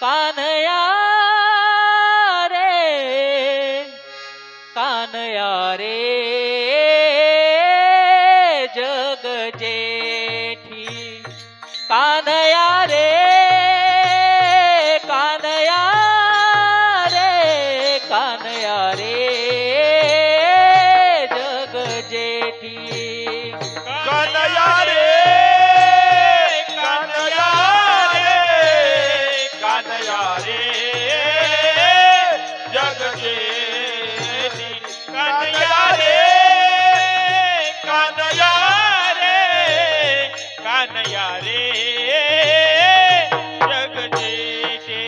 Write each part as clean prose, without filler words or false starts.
कान्हया रे कान्हया रे जग जेठी कान्हया रे कान्हया रे कान्हया रे जग जेठी कान्हया रे कान्हया रे कान्हया रे जग जेठी कान्हया रे कान्हया रे कान्हया रे जग जेठी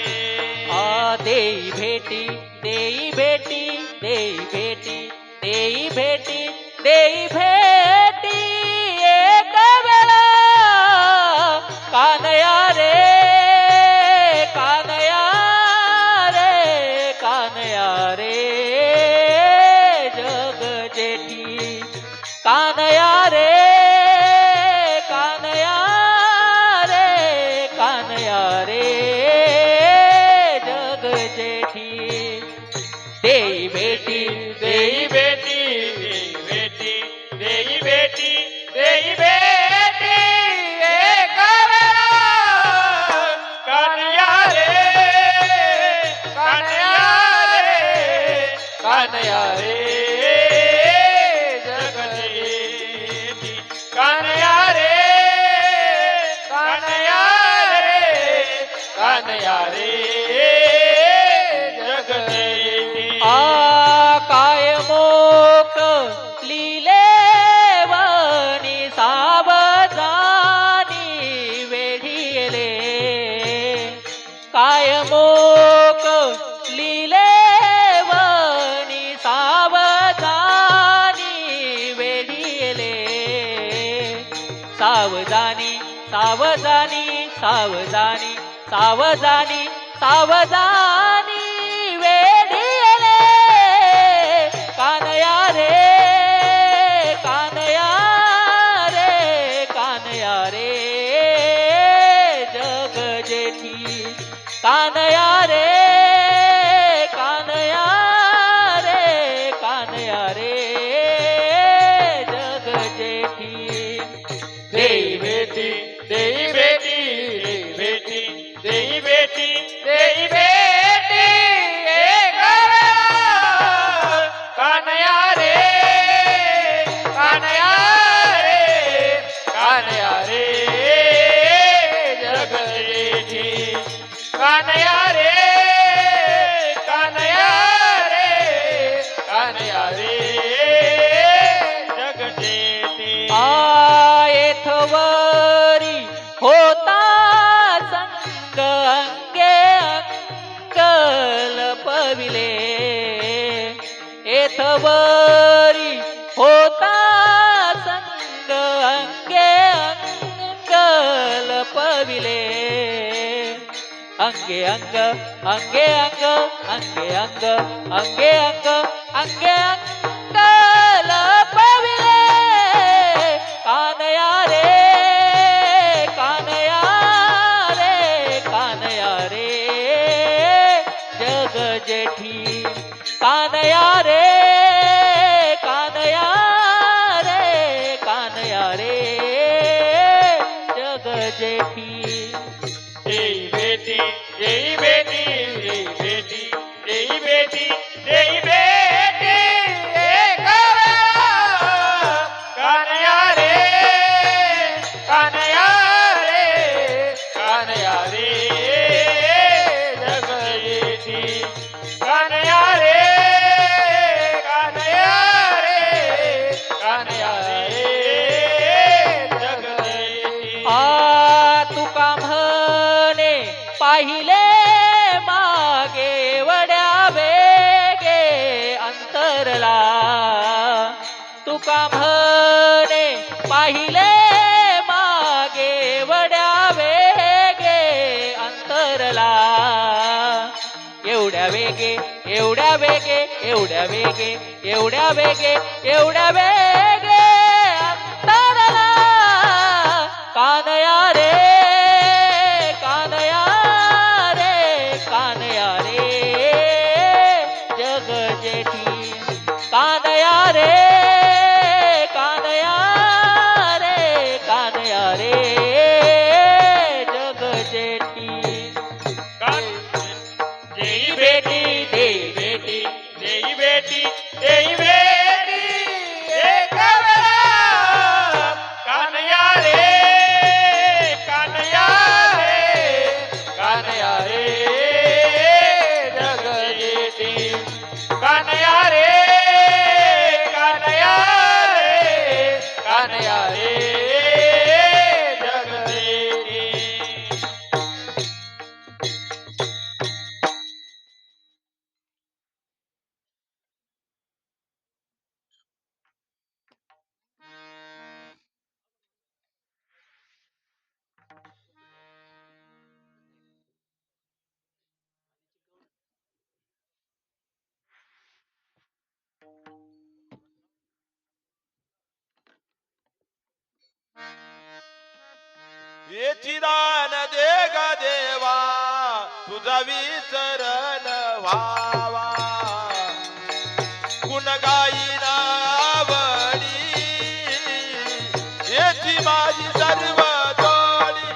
देई भेटी देई भेटी देई भेटी देई भेटी देई भेटी एक वेळा कान्हया रे कान्हया रे कान्हया रे जग जेठी कान्हया रे कान्हया रे कान्हया रे जग जेठी देई भेटी देई बेटी देई बेटी देई बेटी देई बेटी एक वेळा कान्हया रे कान्हया रे कान्हया रे जग जेठी कान्हया रे कान्हया रे कान्हया रे जग जेठी काय मोक लिले वनी सावधानी वेढिले काय मोक लिले वनी सावधानी वेढिले सावधानी सावधानी सावधानी सावधानी सावधानी वेढिले कान्हया रे कान्हया रे कान्हया रे जग जेठी कान्हया रे कान्हया रे कान्हया रे जग जेठी देई बेटी देई बेटी देई बेटी देई बेटी देई बेटी एक वेळा कान्हया रे कान्हया रे कान्हया रे जग जेठी कान्हया रे कान्हया रे कान्हया रे जग जेठी येथवरी होता संग अंगे अंगल पविले येथवरी होता संग अंगे अंगल पविले अंगे अंग अंगे अंग अंगे अंग अंगे अंग अंगे अंगल पविले कान्हया रे कान्हया रे कान्हया रे जग जेठी कान्हया रे कान्हया रे कान्हया रे जग जेठी देई बेटी देई बेटी देई बेटी देई बेटी देई बेटी एक वेळा कान्हया रे कान्हया रे कान्हया रे जग जेठी कान्हया रे कान्हया रे कान्हया रे जग जेठी तुका म्हणे पाहिले मागे वड्या वेगे अंतरला तुका म्हणे पाहिले मागे वड्या वेगे अंतरला एवढ्या वेगे एवढ्या वेगे एवढ्या वेगे एवढ्या वेगे एवढ्या वेगे अंतरला कान्हया रे कान्हया रे याची दान दे ग देवा तुझा विसरण व्हावा गुण गाईना आवडी याची माझी सर्व जोडी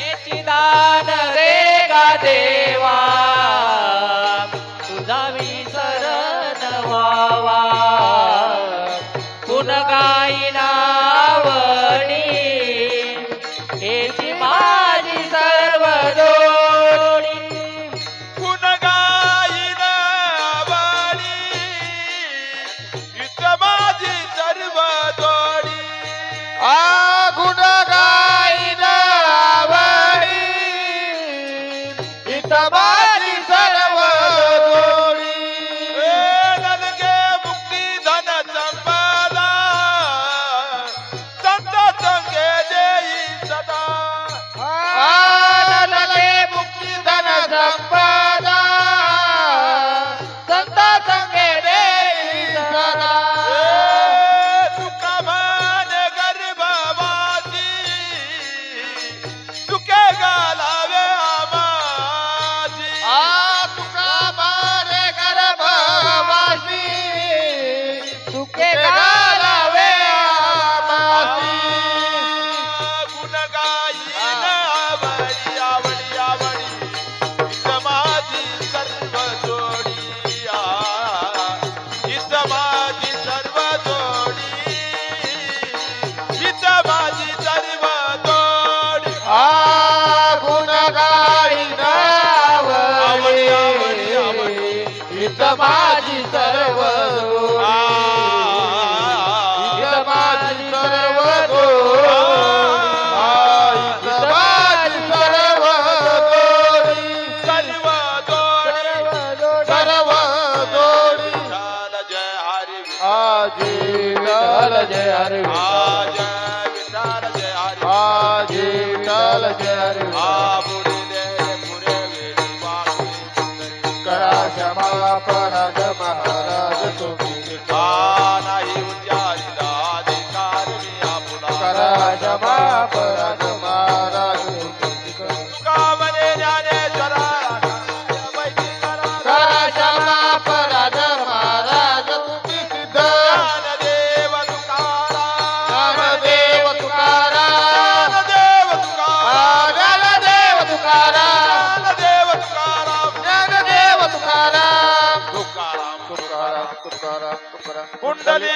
याची दान दे गा देवा तुझा विसरण व्हावा गुण गाईना आवडी हेची माझी सर्व जोडी गुण गाईना आवडी हीच माझी सर्व जोडी गुण गाईना आवडी हीच माझी सर्व जोडी नलगे मुक्ती धन संपदा संत संगे देई सदा नलगे मुक्ती धन संपदा संत संगे देई सदा तुका मान गर्भवासी तुके गालावे आमासी तुका मारे गर्भवासी तुके गालावे आमासी गुण गाईन आवडी आवडी आवडी हीच माझी सर्व जोडी हीच माझी सर्व जोडी हीच माझी सर्व जोडी गुण गाईना आवडी आवडी, आवडी. हीच माझी सर्व जोडी. हीच माझी सर्व जोडी. हीच माझी सर्व जोडी. सर्व जोडी सर्व जोडी विठ्ठल जय हरी आजी विठ्ठल जय हरी आज विठ्ठल जय हरी आजी विठ्ठल जय हरी पुढे दे पुरे वेळी वाकडी सुंदरी करा क्षमा पराग महाराज तुम्ही नाही उच्चारिला अधिकार मी आपला करा क्षमा पराग महाराज तुम्ही तुका म्हणे ज्ञानेश्वरा पैकी करा करा क्षमा पराग महाराज तुम्ही सिद्ध ज्ञानदेव तुकाराम ज्ञानदेव तुकाराम ज्ञानदेव तुकाराम ज्ञानदेव तुकाराम ज्ञानदेव तुकाराम ज्ञानदेव तुकाराम तुकाराम तुकाराम तुकाराम तुकाराम कुंडली